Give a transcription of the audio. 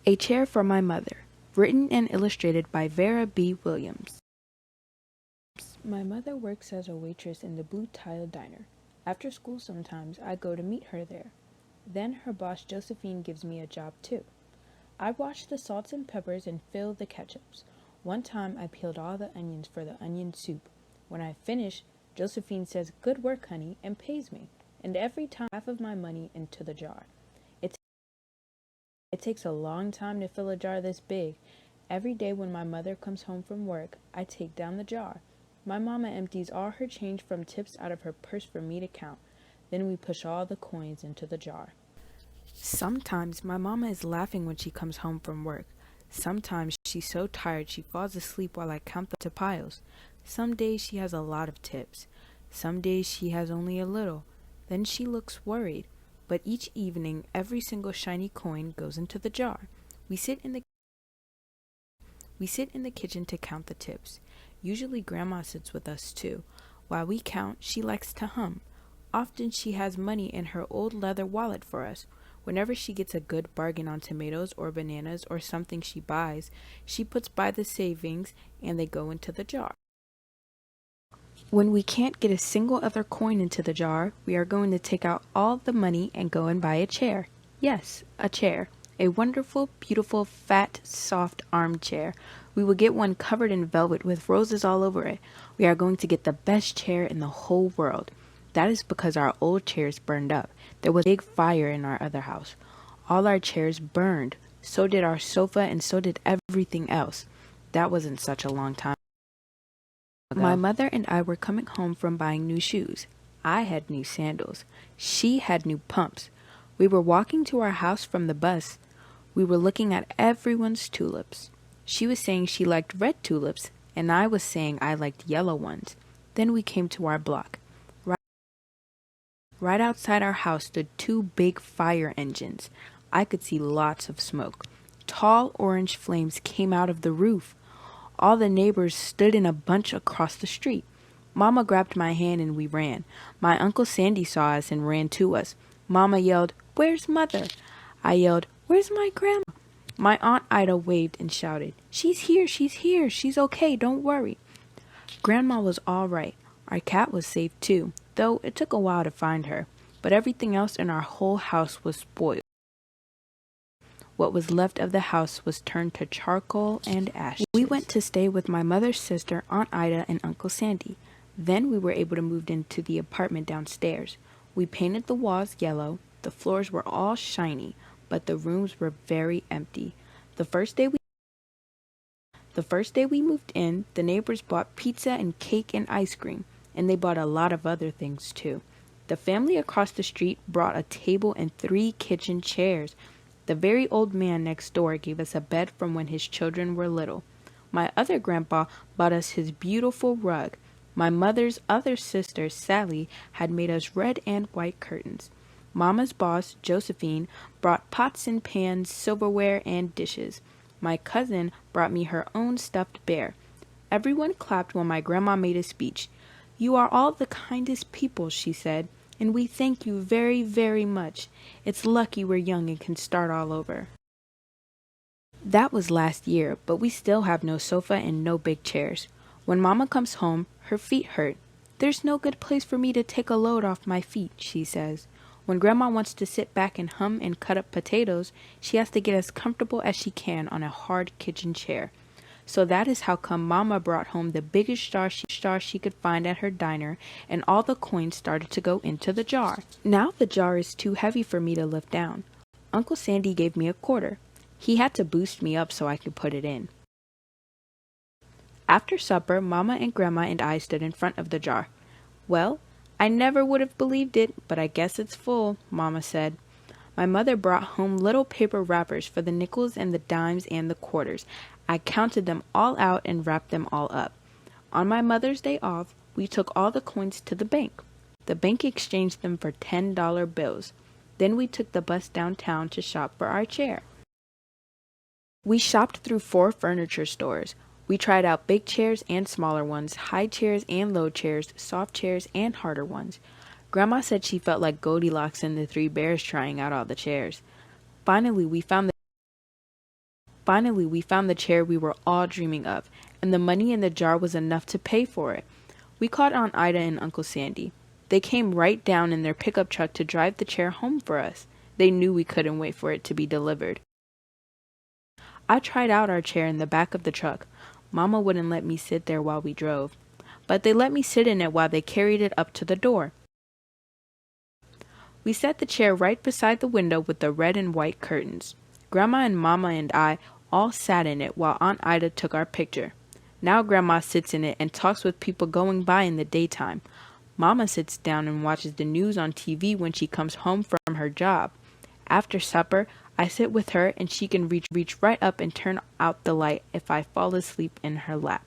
A Chair for My Mother, written and illustrated by Vera B. Williams. My mother works as a waitress in the Blue Tile Diner. After school sometimes I go to meet her there. Then her boss Josephine gives me a job too. I wash the salts and peppers and fill the ketchups. One time I peeled all the onions for the onion soup. When I finish, Josephine says, "Good work, honey," and pays me. And every time half of my money into the jar. It takes a long time to fill a jar this big. Every day when my mother comes home from work, I take down the jar. My mama empties all her change from tips out of her purse for me to count. Then we push all the coins into the jar. Sometimes my mama is laughing when she comes home from work. Sometimes she's so tired she falls asleep while I count the piles. Some days she has a lot of tips. Some days she has only a little. Then she looks worried. But each evening, every single shiny coin goes into the jar. We sit in the kitchen to count the tips. Usually Grandma sits with us too. While we count, she likes to hum. Often she has money in her old leather wallet for us. Whenever she gets a good bargain on tomatoes or bananas or something she buys, she puts by the savings and they go into the jar. When we can't get a single other coin into the jar, we are going to take out all the money and go and buy a chair. Yes, a chair. A wonderful, beautiful, fat, soft armchair. We will get one covered in velvet with roses all over it. We are going to get the best chair in the whole world. That is because our old chairs burned up. There was a big fire in our other house. All our chairs burned. So did our sofa and so did everything else. That wasn't such a long time ago. My mother and I were coming home from buying new shoes. I had new sandals. She had new pumps. We were walking to our house from the bus. We were looking at everyone's tulips. She was saying she liked red tulips, and I was saying I liked yellow ones. Then we came to our block. Right outside our house stood two big fire engines. I could see lots of smoke. Tall orange flames came out of the roof. All the neighbors stood in a bunch across the street. Mama grabbed my hand and we ran. My Uncle Sandy saw us and ran to us. Mama yelled, "Where's Mother?" I yelled, "Where's my grandma?" My Aunt Ida waved and shouted, she's here, she's okay, don't worry." Grandma was all right. Our cat was safe too, though it took a while to find her. But everything else in our whole house was spoiled. What was left of the house was turned to charcoal and ashes. We went to stay with my mother's sister, Aunt Ida, and Uncle Sandy. Then we were able to move into the apartment downstairs. We painted the walls yellow. The floors were all shiny, but the rooms were very empty. The first day we moved in, the neighbors bought pizza and cake and ice cream, and they bought a lot of other things too. The family across the street brought a table and 3 kitchen chairs. The very old man next door gave us a bed from when his children were little. My other grandpa bought us his beautiful rug. My mother's other sister, Sally, had made us red and white curtains. Mama's boss, Josephine, brought pots and pans, silverware, and dishes. My cousin brought me her own stuffed bear. Everyone clapped when my grandma made a speech. "You are all the kindest people," she said, "and we thank you very, very much. It's lucky we're young and can start all over." That was last year, but we still have no sofa and no big chairs. When Mama comes home, her feet hurt. "There's no good place for me to take a load off my feet," she says. When Grandma wants to sit back and hum and cut up potatoes, she has to get as comfortable as she can on a hard kitchen chair. So that is how come Mama brought home the biggest star she could find at her diner, and all the coins started to go into the jar. Now the jar is too heavy for me to lift down. Uncle Sandy gave me a quarter. He had to boost me up so I could put it in. After supper, Mama and Grandma and I stood in front of the jar. "Well, I never would have believed it, but I guess it's full," Mama said. My mother brought home little paper wrappers for the nickels and the dimes and the quarters. I counted them all out and wrapped them all up. On my mother's day off, we took all the coins to the bank. The bank exchanged them for $10 bills. Then we took the bus downtown to shop for our chair. We shopped through 4 furniture stores. We tried out big chairs and smaller ones, high chairs and low chairs, soft chairs and harder ones. Grandma said she felt like Goldilocks and the 3 bears trying out all the chairs. Finally, we found Finally, we found the chair we were all dreaming of, and the money in the jar was enough to pay for it. We called Aunt Ida and Uncle Sandy. They came right down in their pickup truck to drive the chair home for us. They knew we couldn't wait for it to be delivered. I tried out our chair in the back of the truck. Mama wouldn't let me sit there while we drove, but they let me sit in it while they carried it up to the door. We set the chair right beside the window with the red and white curtains. Grandma and Mama and I all sat in it while Aunt Ida took our picture. Now Grandma sits in it and talks with people going by in the daytime. Mama sits down and watches the news on TV when she comes home from her job. After supper, I sit with her and she can reach right up and turn out the light if I fall asleep in her lap.